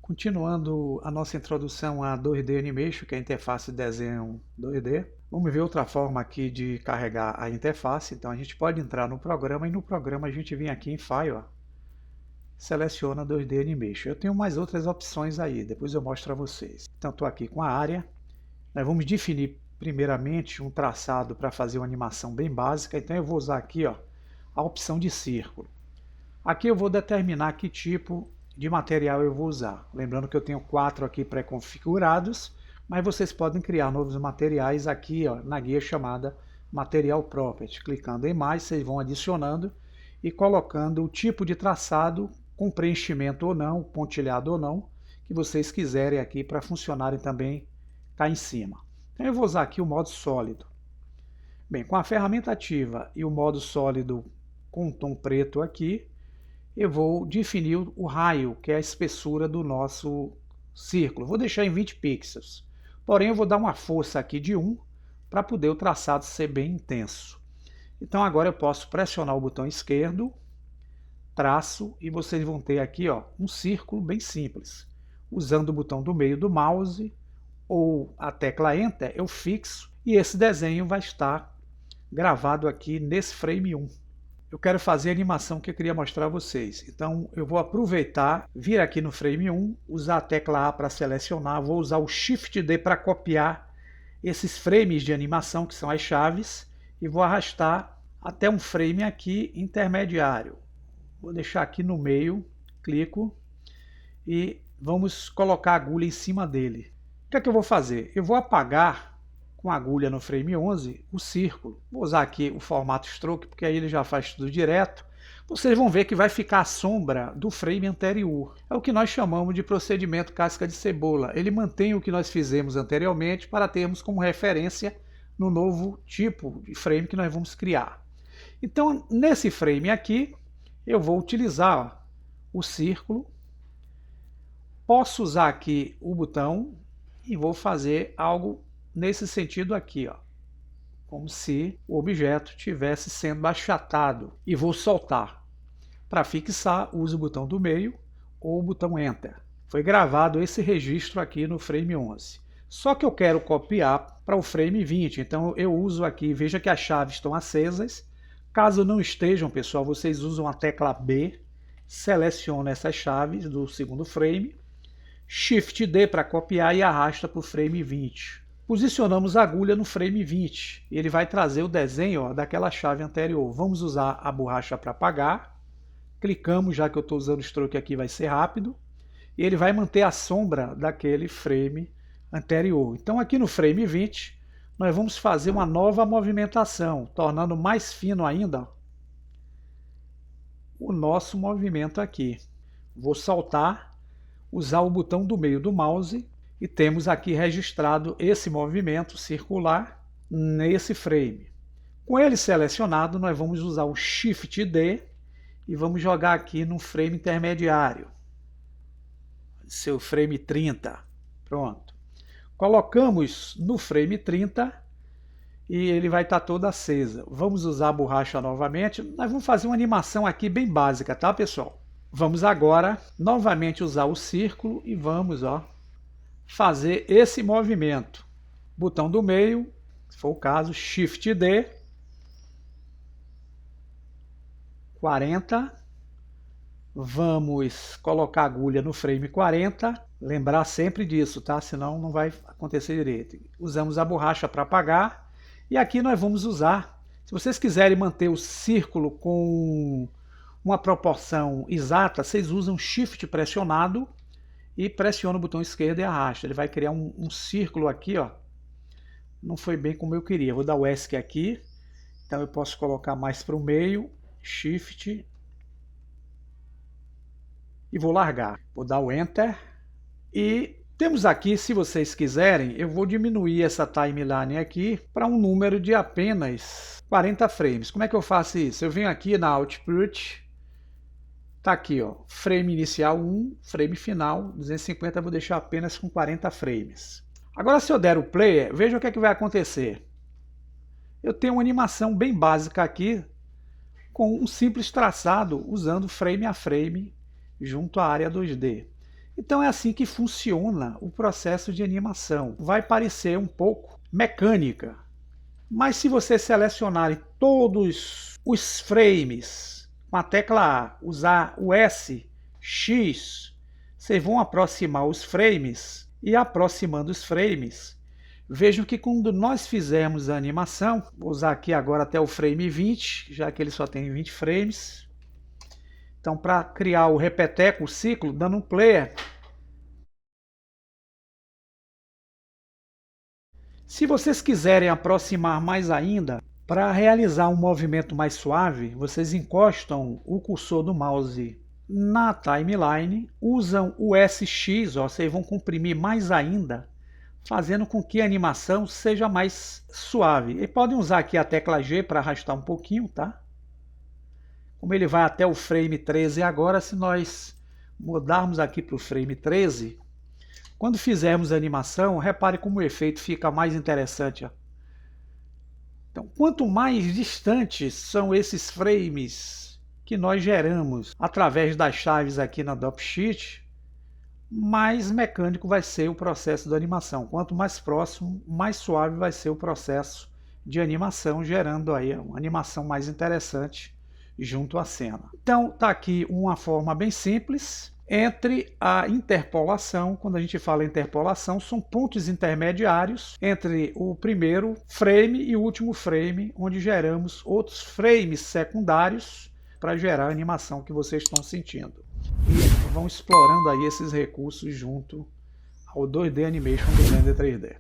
Continuando a nossa introdução a 2D Animation, que é a interface de desenho 2D, vamos ver outra forma aqui de carregar a interface. Então a gente pode entrar no programa e no programa a gente vem aqui em File, ó, seleciona 2D Animation. Eu tenho mais outras opções aí, depois eu mostro a vocês. Então estou aqui com a área, nós vamos definir primeiramente um traçado para fazer uma animação bem básica. Então eu vou usar aqui, ó, a opção de círculo. Aqui eu vou determinar que tipo de material eu vou usar. Lembrando que eu tenho 4 aqui pré-configurados, mas vocês podem criar novos materiais aqui, ó, na guia chamada Material Property. Clicando em mais, vocês vão adicionando e colocando o tipo de traçado com preenchimento ou não, pontilhado ou não, que vocês quiserem aqui para funcionarem também cá em cima. Então eu vou usar aqui o modo sólido. Bem, com a ferramenta ativa e o modo sólido com tom preto aqui, eu vou definir o raio, que é a espessura do nosso círculo. Vou deixar em 20 pixels. Porém, eu vou dar uma força aqui de 1 para poder o traçado ser bem intenso. Então agora eu posso pressionar o botão esquerdo, traço, e vocês vão ter aqui, ó, um círculo bem simples. Usando o botão do meio do mouse ou a tecla Enter, eu fixo e esse desenho vai estar gravado aqui nesse frame 1. Eu quero fazer a animação que eu queria mostrar a vocês. Então eu vou aproveitar, vir aqui no frame 1, usar a tecla A para selecionar, vou usar o Shift D para copiar esses frames de animação, que são as chaves, e vou arrastar até um frame aqui intermediário. Vou deixar aqui no meio, clico, e vamos colocar a agulha em cima dele. O que é que eu vou fazer? Eu vou apagar com a agulha no frame 11 o círculo. Vou usar aqui o formato stroke, porque aí ele já faz tudo direto. Vocês vão ver que vai ficar a sombra do frame anterior. É o que nós chamamos de procedimento casca de cebola. Ele mantém o que nós fizemos anteriormente para termos como referência no novo tipo de frame que nós vamos criar. Então, nesse frame aqui, eu vou utilizar, ó, o círculo. Posso usar aqui o botão e vou fazer algo nesse sentido aqui, ó, como se o objeto estivesse sendo achatado, e vou soltar. Para fixar, uso o botão do meio ou o botão Enter. Foi gravado esse registro aqui no frame 11. Só que eu quero copiar para o frame 20, então eu uso aqui, veja que as chaves estão acesas. Caso não estejam, pessoal, vocês usam a tecla B, seleciona essas chaves do segundo frame, Shift D para copiar e arrasta para o frame 20. Posicionamos a agulha no frame 20. Ele vai trazer o desenho, ó, daquela chave anterior. Vamos usar a borracha para apagar. Clicamos, já que eu estou usando o stroke aqui, vai ser rápido. E ele vai manter a sombra daquele frame anterior. Então aqui no frame 20, nós vamos fazer uma nova movimentação, tornando mais fino ainda, ó, o nosso movimento aqui. Vou soltar, usar o botão do meio do mouse, e temos aqui registrado esse movimento circular nesse frame. Com ele selecionado, nós vamos usar o Shift D e vamos jogar aqui no frame intermediário. Seu frame 30. Pronto. Colocamos no frame 30 e ele vai estar toda acesa. Vamos usar a borracha novamente. Nós vamos fazer uma animação aqui bem básica, tá, pessoal? Vamos agora novamente usar o círculo e vamos, ó, fazer esse movimento. Botão do meio, se for o caso, Shift D, 40. Vamos colocar a agulha no frame 40. Lembrar sempre disso, tá? Senão não vai acontecer direito. Usamos a borracha para apagar. E aqui nós vamos usar, se vocês quiserem manter o círculo com uma proporção exata, vocês usam Shift pressionado e pressiona o botão esquerdo e arrasta. Ele vai criar um círculo aqui, ó. Não foi bem como eu queria. Vou dar o ESC aqui. Então eu posso colocar mais para o meio. Shift. E vou largar. Vou dar o Enter. E temos aqui, se vocês quiserem, eu vou diminuir essa timeline aqui para um número de apenas 40 frames. Como é que eu faço isso? Eu venho aqui na Output. Tá aqui, ó, frame inicial 1, frame final 250, vou deixar apenas com 40 frames. Agora se eu der o play, veja o que é que vai acontecer. Eu tenho uma animação bem básica aqui, com um simples traçado, usando frame a frame, junto à área 2D. Então é assim que funciona o processo de animação. Vai parecer um pouco mecânica, mas se você selecionar todos os frames com a tecla A, usar o S, X, vocês vão aproximar os frames e aproximando os frames, vejam que quando nós fizermos a animação, vou usar aqui agora até o frame 20, já que ele só tem 20 frames. Então, para criar o repeteco, o ciclo, dando um player. Se vocês quiserem aproximar mais ainda, para realizar um movimento mais suave, vocês encostam o cursor do mouse na timeline, usam o SX, ó, vocês vão comprimir mais ainda, fazendo com que a animação seja mais suave. E podem usar aqui a tecla G para arrastar um pouquinho, tá? Como ele vai até o frame 13 agora, se nós mudarmos aqui para o frame 13, quando fizermos a animação, repare como o efeito fica mais interessante. Ó. Então, quanto mais distantes são esses frames que nós geramos através das chaves aqui na Dropsheet, mais mecânico vai ser o processo da animação. Quanto mais próximo, mais suave vai ser o processo de animação, gerando aí uma animação mais interessante junto à cena. Então, está aqui uma forma bem simples entre a interpolação. Quando a gente fala interpolação, são pontos intermediários entre o primeiro frame e o último frame, onde geramos outros frames secundários para gerar a animação que vocês estão sentindo. E vão explorando aí esses recursos junto ao 2D Animation do Blender 3D.